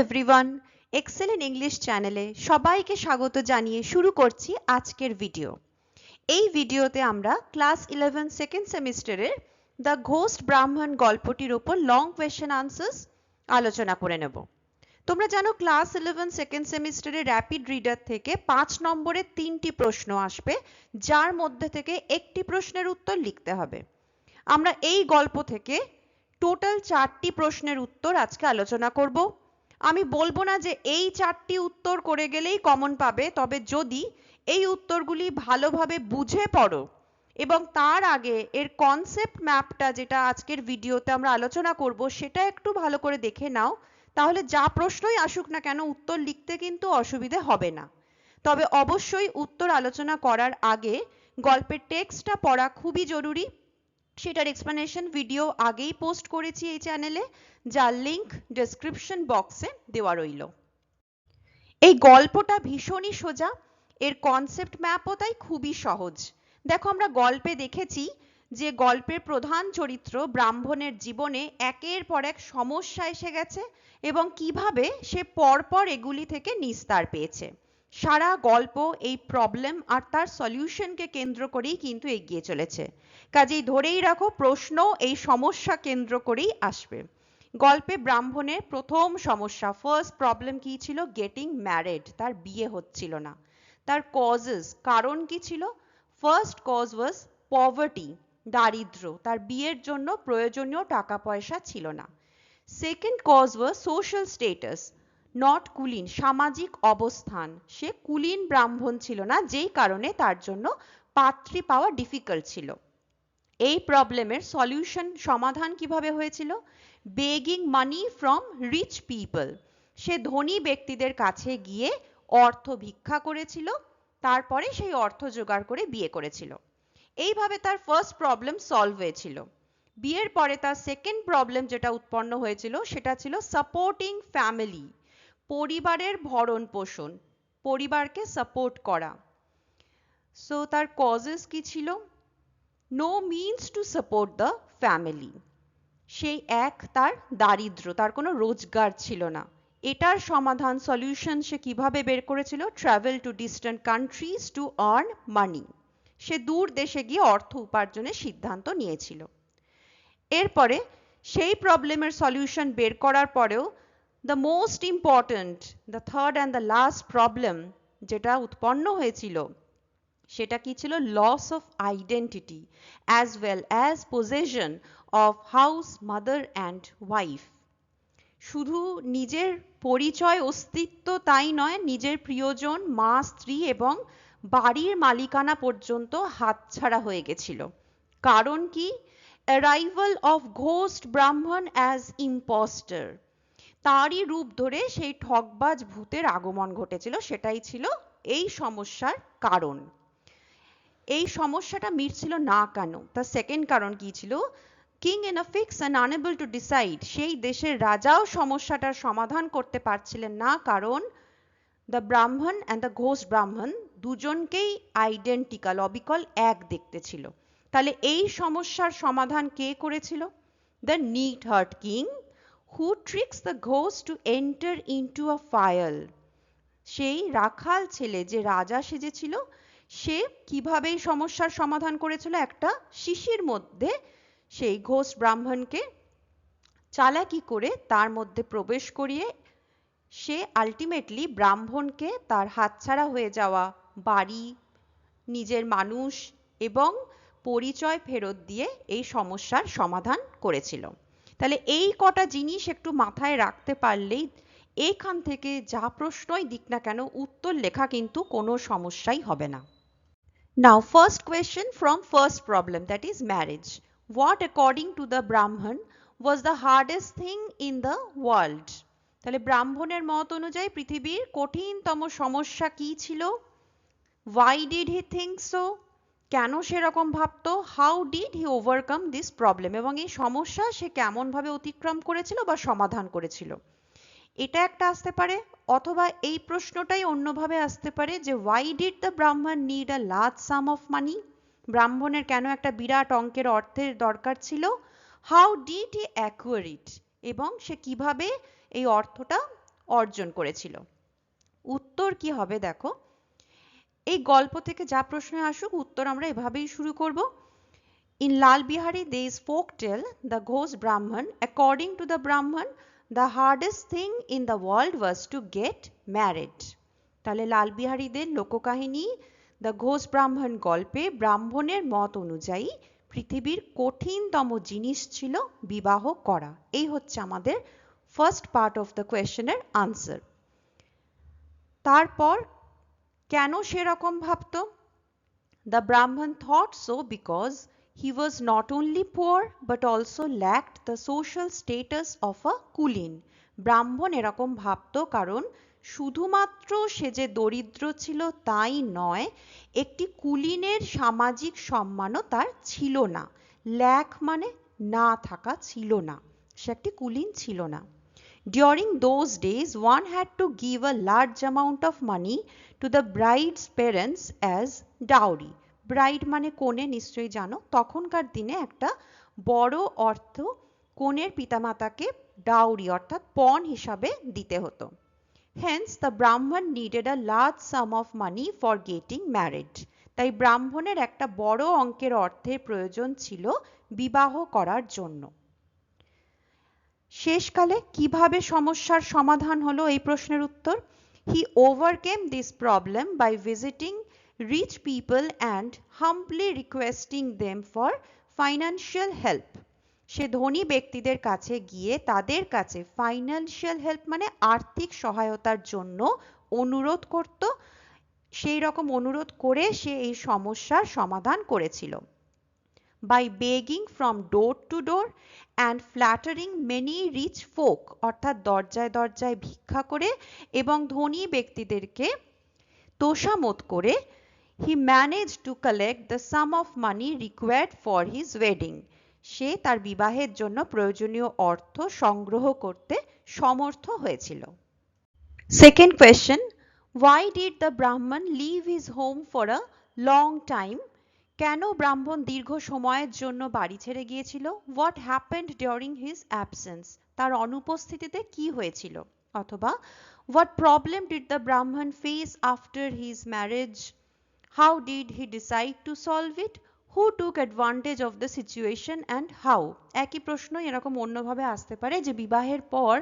Everyone, Excel in English চ্যানেলে সবাইকে স্বাগত জানিয়ে শুরু করছি আজকের ভিডিও। এই ভিডিওতে আমরা ক্লাস 11 সেকেন্ড সেমিস্টারের দ্য ঘোস্ট ব্রাহ্মণ গল্পটির উপর লং কোয়েশ্চেন আনসার্স আলোচনা করে নেব। তোমরা জানো ক্লাস 11 সেকেন্ড সেমিস্টারের র্যাপিড রিডার থেকে 5 নম্বরের 3টি প্রশ্ন আসবে, যার মধ্যে থেকে একটি প্রশ্নের উত্তর লিখতে হবে। আমরা এই গল্প থেকে টোটাল 4টি প্রশ্নের উত্তর আজকে আলোচনা করব। আমি বলবো না যে এই 4টি উত্তর করে গেলেই কমন পাবে, তবে যদি এই উত্তরগুলি ভালোভাবে বুঝে পড়ো এবং তার আগে এর কনসেপ্ট ম্যাপটা যেটা আজকের ভিডিওতে আমরা আলোচনা করব সেটা একটু ভালো করে দেখে নাও, তাহলে যা প্রশ্নই আসুক না কেন উত্তর লিখতে কিন্তু অসুবিধে হবে না। তবে অবশ্যই উত্তর আলোচনা করার আগে গল্পের টেক্সটটা পড়া খুবই জরুরি। সেটার এক্সপ্লেনেশন ভিডিও আগেই পোস্ট করেছি এই চ্যানেলে, যার লিংক ডেসক্রিপশন বক্সে দেওয়া রইল। এই গল্পটা ভীষণই সোজা, এর কনসেপ্ট ম্যাপও তাই খুবই সহজ। দেখো, আমরা গল্পে দেখেছি যে গল্পের প্রধান চরিত্র ব্রাহ্মণের জীবনে একের পর এক সমস্যা এসে গেছে এবং কিভাবে সে পরপর এগুলি থেকে নিস্তার পেয়েছে। সারা গল্প এই প্রবলেম আর তার সলিউশনকে কেন্দ্র করেই কিন্তু এগিয়ে চলেছে। কাজেই ধরেই রাখো, প্রশ্ন এই সমস্যা কেন্দ্র করেই আসবে। গল্পে ব্রাহ্মণের প্রথম সমস্যা, ফার্স্ট প্রবলেম কি ছিল? গেটিং ম্যারিড, তার বিয়ে হচ্ছিল না। তার কজেস, কারণ কি ছিল? ফার্স্ট কজ ওয়াজ পভার্টি, দারিদ্র, তার বিয়ের জন্য প্রয়োজনীয় টাকা পয়সা ছিল না। Second cause was social status, not কুলীন, সামাজিক অবস্থান, সে কুলীন ব্রাহ্মণ ছিল না, যেই কারণে তার জন্য পাত্রী পাওয়া ডিফিকাল্ট ছিল। এই প্রবলেমের সলিউশন, সমাধান কিভাবে হয়েছিল? Begging money from rich people, সে ধনী ব্যক্তিদের কাছে গিয়ে অর্থ ভিক্ষা করেছিল, তারপরে সেই অর্থ জোগাড় করে বিয়ে করেছিল। এইভাবে তার ফার্স্ট প্রবলেম সলভ হয়েছিল। বিয়ের পরে তার সেকেন্ড প্রবলেম যেটা উৎপন্ন হয়েছিল সেটা ছিল সাপোর্টিং ফ্যামিলি, পরিবারের ভরণ পোষণ, পরিবারকে সাপোর্ট করা। সো তার কজেস কি ছিল? No means to support the family, সেই এক তার দারিদ্র, তার কোনো রোজগার ছিল না। এটার সমাধান, সলিউশন সে কিভাবে বের করেছিল? Travel to distant countries to earn money, সে দূর দেশে গিয়ে অর্থ উপার্জনের সিদ্ধান্ত নিয়েছিল। এরপরে সেই প্রবলেমের সলিউশন বের করার পরেও the most important, the third and the last problem যেটা উৎপন্ন হয়েছিল সেটা কি ছিল? Loss of identity as well as possession of house, mother and wife. শুধু নিজের পরিচয়, অস্তিত্ব তাই নয়, নিজের প্রিয়জন, মা, স্ত্রী এবং বাড়ির মালিকানা পর্যন্ত হাতছাড়া হয়ে গেছিল। কারণ কি? অ্যারাইভাল অফ ঘোস্ট ব্রাহ্মণ অ্যাজ ইম্পোস্টার, তারই রূপ ধরে সেই ঠকবাজ ভূতের আগমন ঘটেছিল, সেটাই ছিল এই সমস্যার কারণ। এই সমস্যাটা মিটছিল না কেন? তার সেকেন্ড কারণ কি ছিল? King in a fix and unable to decide, সেই দেশের রাজাও সমস্যাটার সমাধান করতে পারছিলেন না, কারণ দ্য ব্রাহ্মণ অ্যান্ড দ্য ঘোস্ট ব্রাহ্মণ দুজনকেই আইডেন্টিক্যাল, অবিকল এক দেখতে ছিল। তাহলে এই সমস্যার সমাধান কে করেছিল? The neat heart king who tricks the ghost to enter into a fire, সেই রাখাল ছেলে যে রাজা সেজেছিল, সে কিভাবে এই সমস্যার সমাধান করেছিল? একটা শিশির মধ্যে সেই ঘোষ ব্রাহ্মণকে চালাকি করে তার মধ্যে প্রবেশ করিয়ে সে আলটিমেটলি ব্রাহ্মণকে তার হাতছাড়া হয়ে যাওয়া বাড়ি, নিজের মানুষ এবং পরিচয় ফেরত দিয়ে এই সমস্যার সমাধান করেছিল। তাহলে এই কটা জিনিস একটু মাথায় রাখতে পারলেই এইখান থেকে যা প্রশ্নই দিক না কেন উত্তর লেখা কিন্তু কোনো সমস্যাই হবে না। Now, first question from first problem, that is marriage. What according to the Brahman was the hardest thing in the world? তাহলে ব্রাহ্মণের মত অনুযায়ী পৃথিবীর কঠিনতম সমস্যা কি ছিল? Why did he think so? কেন সেরকম ভাবতো? How did he overcome this problem? এবং এই সমস্যা সে কেমন ভাবে অতিক্রম করেছিল বা সমাধান করেছিল? এটা একটা আসতে পারে, অথবা এই প্রশ্নটাই অন্যভাবে আসতে পারে যে why did the Brahman need a large sum of money? ব্রাহ্মণের কেন একটা বিরাট অঙ্কের অর্থের দরকার ছিল? How did he acquire it? এবং সে কিভাবে এই অর্থটা অর্জন করেছিল। উত্তর কি হবে দেখো, এই গল্প থেকে যা প্রশ্ন আসুক উত্তর আমরা এভাবেই শুরু করব। In Lal Bihari there is folk tale, the Ghost-Brahman. According to the Brahman, the hardest thing in the world was to get married. তাহলে লাল বিহারীদের লোককাহিনী দ্য ঘোষ ব্রাহ্মণ গল্পে ব্রাহ্মণের মত অনুযায়ী পৃথিবীর কঠিনতম জিনিস ছিল বিবাহ করা। এই হচ্ছে আমাদের ফার্স্ট পার্ট অফ দ্য কোয়েশ্চেনের আনসার। তারপর কেন সেরকম ভাবতো? The Brahman thought so because he was not only poor but also lacked the social status of a কুলীন। ব্রাহ্মণ এরকম ভাবতো কারণ শুধুমাত্র সে যে দরিদ্র ছিল তাই নয়, একটি কুলীনের সামাজিক সম্মানও তার ছিল না। ল্যাক মানে না থাকা, ছিল না, সে একটি কুলীন ছিল না। During those days, one had to give a large amount of money to the bride's parents as dowry. Bride মানে কনে, নিশ্চয়ই জানো। তখনকার দিনে একটা বড় অর্থ কনের পিতামাতাকে ডাউরি অর্থাৎ পণ হিসাবে দিতে হতো। Hence, the Brahman needed a large sum of money for getting married. তাই ব্রাহ্মণের একটা বড় অঙ্কের অর্থের প্রয়োজন ছিল বিবাহ করার জন্য। শেষকালে কিভাবে সমস্যার সমাধান হলো এই প্রশ্নের উত্তর। He overcame this problem by visiting rich people and humbly requesting them for financial help. সে ধনী ব্যক্তিদের কাছে গিয়ে তাদের কাছে ফাইন্যান্সিয়াল হেল্প মানে আর্থিক সহায়তার জন্য অনুরোধ করত। সেই রকম অনুরোধ করে সে এই সমস্যার সমাধান করেছিল। By begging from door to door and flattering many rich folk, অর্থাৎ দরজায় দরজায় ভিক্ষা করে এবং ধনী ব্যক্তিদেরকে তোষামোদ করে, he managed to collect the sum of money required for his wedding. সে তার বিবাহের জন্য প্রয়োজনীয় অর্থ সংগ্রহ করতে সমর্থ হয়েছিল। Second question, why did the Brahman leave his home for a long time? কেন ব্রাহ্মণ দীর্ঘ সময়ের জন্য বাড়ি ছেড়ে গিয়েছিল? What happened during his absence? তার অনুপস্থিতিতে কি হয়েছিল? অথবা what problem did the Brahman face after his marriage? How did he decide to solve it? Who took advantage of the situation and how? একই প্রশ্ন এরকম অন্যভাবে আসতে পারে যে বিবাহের পর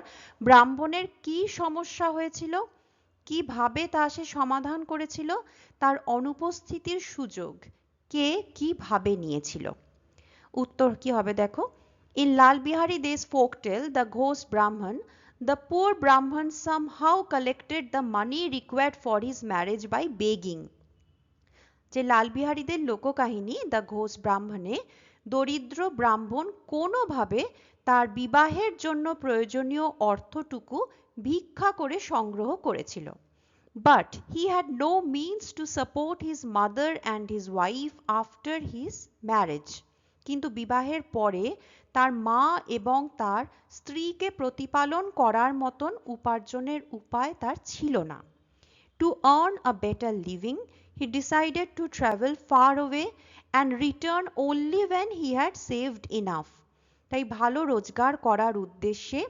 ব্রাহ্মণের কি সমস্যা হয়েছিল, কিভাবে তা সে সমাধান করেছিল, তার অনুপস্থিতির সুযোগ কে কিভাবে নিয়েছিল। উত্তর কি হবে দেখো, in Lal Bihari De's folk tale, the Ghost-Brahman, the poor Brahman somehow collected the money required for his marriage by begging. যে লাল বিহারীদের লোককাহিনী দ্য ঘোষ ব্রাহ্মণে দরিদ্র ব্রাহ্মণ কোনোভাবে তার বিবাহের জন্য প্রয়োজনীয় অর্থটুকু ভিক্ষা করে সংগ্রহ করেছিল। But he had no means to support his mother and his wife after his marriage. কিন্তু বিবাহের পরে তার মা এবং তার স্ত্রীকে প্রতিপালন করার মতন উপার্জনের উপায় তার ছিল না। To earn a better living, he decided to travel far away and return only when he had saved enough. তাই ভালো রোজগার করার উদ্দেশ্যে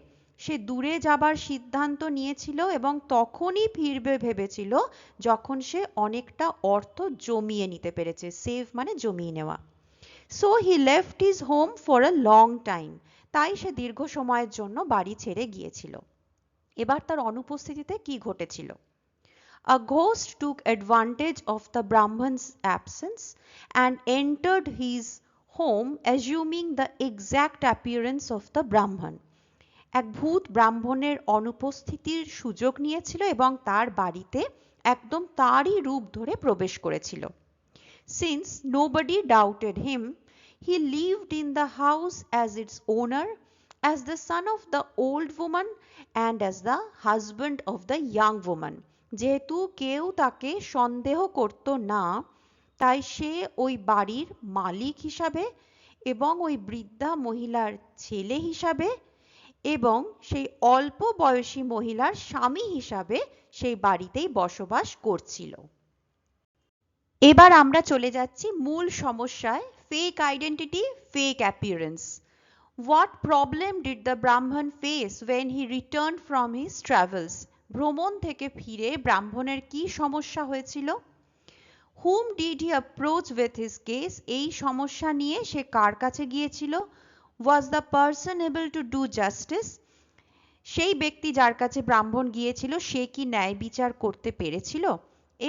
সে দূরে যাবার সিদ্ধান্ত নিয়েছিল এবং তখনই ফিরবে ভেবেছিল যখন সে অনেকটা অর্থ জমিয়ে নিতে পেরেছে। সেভ মানে জমিয়ে নেওয়া। So he left his home for a long time. তাই সে দীর্ঘ সময়ের জন্য বাড়ি ছেড়ে গিয়েছিল। এবার তার অনুপস্থিতিতে কি ঘটেছিল? A ghost took advantage of the Brahman's absence and entered his home assuming the exact appearance of the Brahman. এক ভূত ব্রাহ্মণের অনুপস্থিতির সুযোগ নিয়েছিল এবং তার বাড়িতে একদম তারই রূপ ধরে প্রবেশ করেছিল। Since nobody doubted him, he lived in the house as its owner, as the son of the old woman and as the husband of the young woman. যেহেতু কেউ তাকে সন্দেহ করত না, তাই সে ওই বাড়ির মালিক হিসাবে এবং ওই বৃদ্ধা মহিলার ছেলে হিসাবে এবং সেই অল্প বয়সী মহিলার স্বামী হিসাবে সেই বাড়িতেই বসবাস করছিল। এবার আমরা চলে যাচ্ছি মূল সমস্যায়, fake identity, fake appearance. What problem did the Brahman face when he returned from his travels? ভ্রমণ থেকে ফিরে ব্রাহ্মণের কি সমস্যা হয়েছিল? Whom did he approach with his case? এই সমস্যা নিয়ে সে কার কাছে গিয়েছিল? Was the person able to do justice? সেই ব্যক্তি যার কাছে ব্রাহ্মণ গিয়েছিল সে কি ন্যায় বিচার করতে পেরেছিল?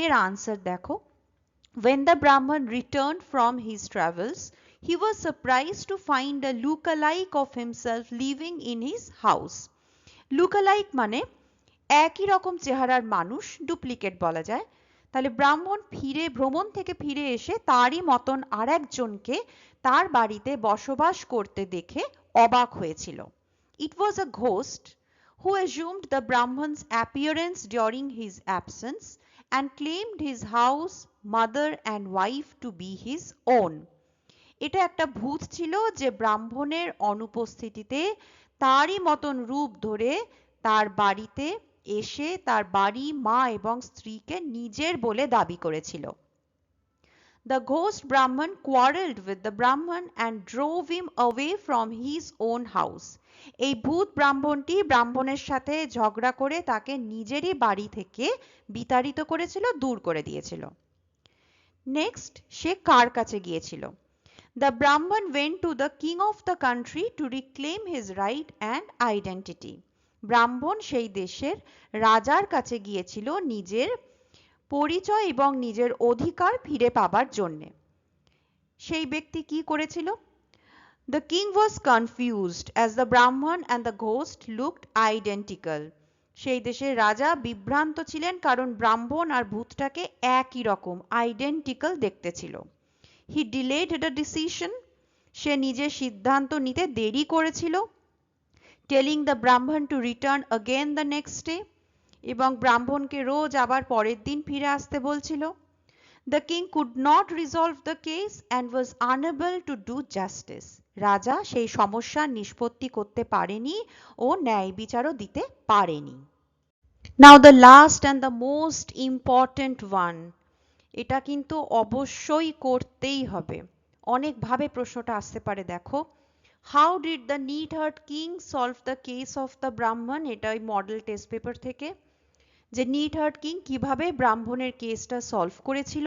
এর আনসার দেখো। When the Brahman returned from his travels, he was surprised to find a look-alike of himself living in his house. Look-alike মানে একই রকম চেহারার মানুষ, ডুপ্লিকেট বলা যায়। তাহলে ব্রাহ্মণ ভ্রমণ থেকে ফিরে এসে তারই মতন আরেকজনকে তার বাড়িতে বসবাস করতে দেখে অবাক হয়েছিল। It was a ghost who assumed the Brahman's appearance during his absence and claimed his house, mother and wife to be his own. এটা একটা ভূত ছিল যে ব্রাহ্মণের অনুপস্থিতিতে তারই মতন রূপ ধরে তার বাড়িতে এসে তার বাড়ি, মা এবং স্ত্রীকে নিজের বলে দাবি করেছিল। The Ghost-Brahman quarreled with the Brahman and drove him away from his own house. এই ভূত ব্রাহ্মণটি ব্রাহ্মণের সাথে ঝগড়া করে তাকে নিজেরই বাড়ি থেকে বিতাড়িত করেছিল, দূর করে দিয়েছিল। নেক্সট, সে কার কাছে গিয়েছিল? The Brahman went to the king of the country to reclaim his right and identity. ব্রাহ্মণ সেই দেশের রাজার কাছে গিয়েছিল নিজের পরিচয় এবং নিজের অধিকার ফিরে পাবার জন্যে। সেই ব্যক্তি কি করেছিল? The king was confused as the Brahman and the ghost looked identical. সেই দেশের রাজা বিভ্রান্ত ছিলেন কারণ ব্রাহ্মণ আর ভূতটাকে একই রকম আইডেন্টিক্যাল দেখতে ছিল। He delayed the decision. সে নিজের সিদ্ধান্ত নিতে দেরি করেছিল। Telling the Brahman to return again the next day. এবং ব্রাহ্মণকে রোজ আবার পরের দিন ফিরে আসতে বলছিল। The king could not resolve the case and was unable to do justice. রাজা সেই সমস্যার নিষ্পত্তি করতে পারেনি ও ন্যায় বিচারও দিতে পারেনি। Now the last and the most important one. এটা কিন্তু অবশ্যই করতেই হবে। অনেকভাবে প্রশ্নটা আসতে পারে দেখো। How did the neatherd king solve the case of the Brahman? এটা ওই মডেল টেস্ট পেপার থেকে, যে neatherd king কিভাবে ব্রাহ্মণের কেসটা সলভ করেছিল।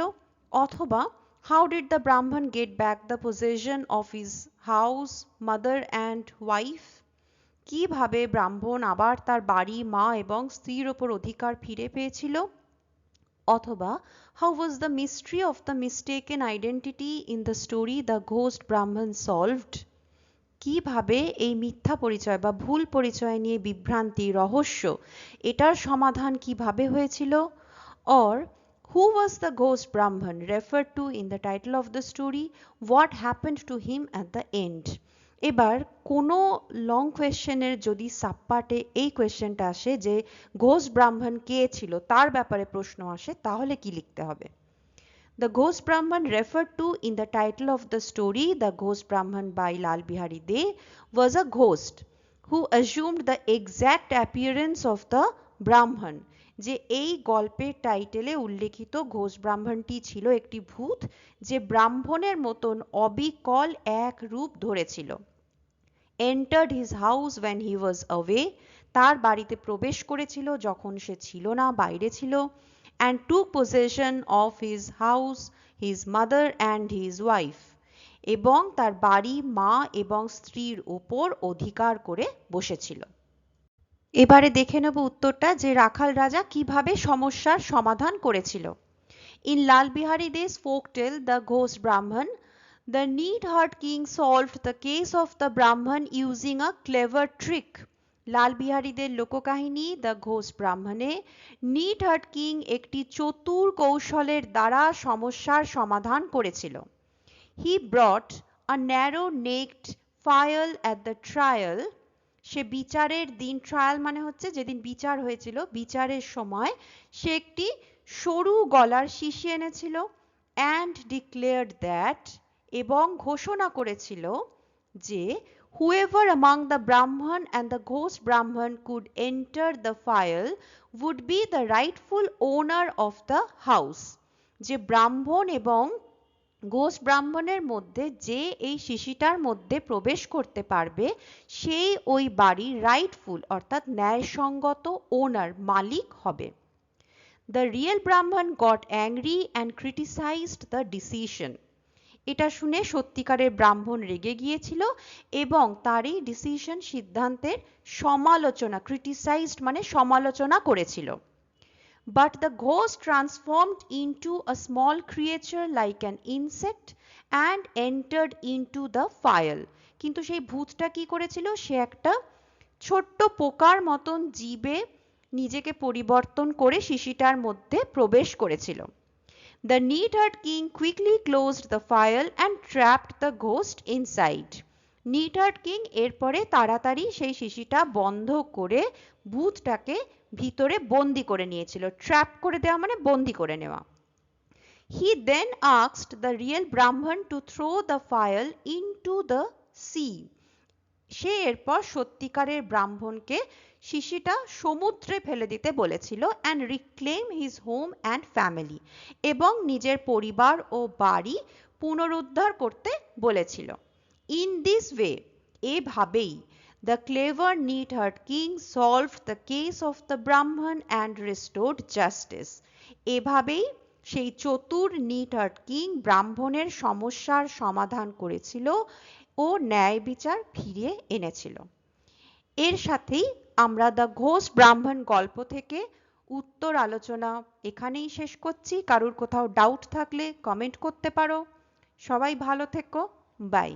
অথবা how did the Brahman get back the possession of his house, mother and wife? কিভাবে ব্রাহ্মণ আবার তার বাড়ি, মা এবং স্ত্রীর ওপর অধিকার ফিরে পেয়েছিল। অথবা how was the mystery of the mistaken identity in the story the Ghost-Brahman solved? কিভাবে এই মিথ্যা পরিচয় বা ভুল পরিচয় নিয়ে বিভ্রান্তি, রহস্য, এটার সমাধান কিভাবে হয়েছিল। or who was the Ghost-Brahman referred to in the title of the story? What happened to him at the end? এবার কোনো লং কোয়েশ্চেনের যদি সাবপার্টে এই কোয়েশ্চেনটা আসে যে ঘোষ ব্রাহ্মণ কে ছিল তার ব্যাপারে প্রশ্ন আসে, তাহলে কি লিখতে হবে? The Ghost-Brahman referred to in the title of the story The Ghost-Brahman by Lal Bihari De was a ghost who assumed the exact appearance of the Brahman. যে এই গল্পের টাইটেলে উল্লেখিত ঘোষ ব্রাহ্মণটি ছিল একটি ভূত যে ব্রাহ্মণের মতন অবিকল এক রূপ ধরেছিল। Entered his house when he was away. তার বাড়িতে প্রবেশ করেছিল যখন সে ছিল না, বাইরে ছিল। And took possession of his house, his mother and his wife. এবং তার বাড়ি, মা এবং স্ত্রীর উপর অধিকার করে বসেছিল। এবারে দেখে নেব উত্তরটা যে রাখাল রাজা কিভাবে সমস্যার সমাধান করেছিল। In Lal Bihari De's folktale The Ghost-Brahman, the neatherd king solved the case of the Brahman using a clever trick. Lal বিহারীদের লোককাহিনী দ্য ঘোষ ব্রাহ্মণে নিটহার্ট কিং একটি চতুর কৌশলের দ্বারা সমস্যার সমাধান করেছিল। He brought a narrow necked phial at the trial. সে বিচারের দিন, ট্রায়াল মানে হচ্ছে যেদিন বিচার হয়েছিল, বিচারের সময় সে একটি সরু গলার শিশি এনেছিল। অ্যান্ড ডিক্লেয়ার্ড দ্যাট, এবং ঘোষণা করেছিল যে whoever among the Brahman and the Ghost-Brahman could enter the file would be the rightful owner of the house. যে ব্রাহ্মণ এবং ঘোষ ব্রাহ্মণের মধ্যে যে এই শিশিটার মধ্যে প্রবেশ করতে পারবে সেই ওই বাড়ির রাইটফুল অর্থাৎ ন্যায়সঙ্গত ওনার মালিক হবে। The real Brahman got angry and criticized the decision. এটা শুনে সত্যিকারের ব্রাহ্মণ রেগে গিয়েছিল এবং তার এই ডিসিশন সিদ্ধান্তের সমালোচনা, ক্রিটিসাইজড মানে সমালোচনা করেছিল। But the ghost transformed into a small creature like an insect and entered into the fire. কিন্তু সেই ভূতটা কি করেছিল, সে একটা ছোট্ট পোকার মতন জীবে নিজেকে পরিবর্তন করে শিশিটার মধ্যে প্রবেশ করেছিল। The neatheart king quickly closed the file and trapped the ghost inside. neatheart king এরপরে তাড়াতাড়ি সেই শিশিটা বন্ধ করে ভূতটাকে ভিতরে বন্দি করে নিয়েছিল। ট্র্যাপ করে দেওয়া মানে বন্দি করে নেওয়া। He then asked the real Brahman to throw the file into the sea. সে এরপর সত্যিকারের ব্রাহ্মণকে শিশিটা সমুদ্রে ফেলে দিতে বলেছিল and reclaim his home and family, এবং নিজের পরিবার ও বাড়ি পুনরুদ্ধার করতে বলেছিল। In this way, এভাবেই the clever neatheart king solved the case of the Brahman and restored justice. এভাবেই সেই চতুর neatheart king ব্রাহ্মণের সমস্যার সমাধান করেছিল ও ন্যায় বিচার ফিরিয়ে এনেছিল। এর সাথেই আমরা দ্য ঘোস্ট ব্রাহ্মণ গল্প থেকে উত্তর আলোচনা এখানেই শেষ করছি। কারুর কোথাও ডাউট থাকলে কমেন্ট করতে পারো। সবাই ভালো থেকো, বাই।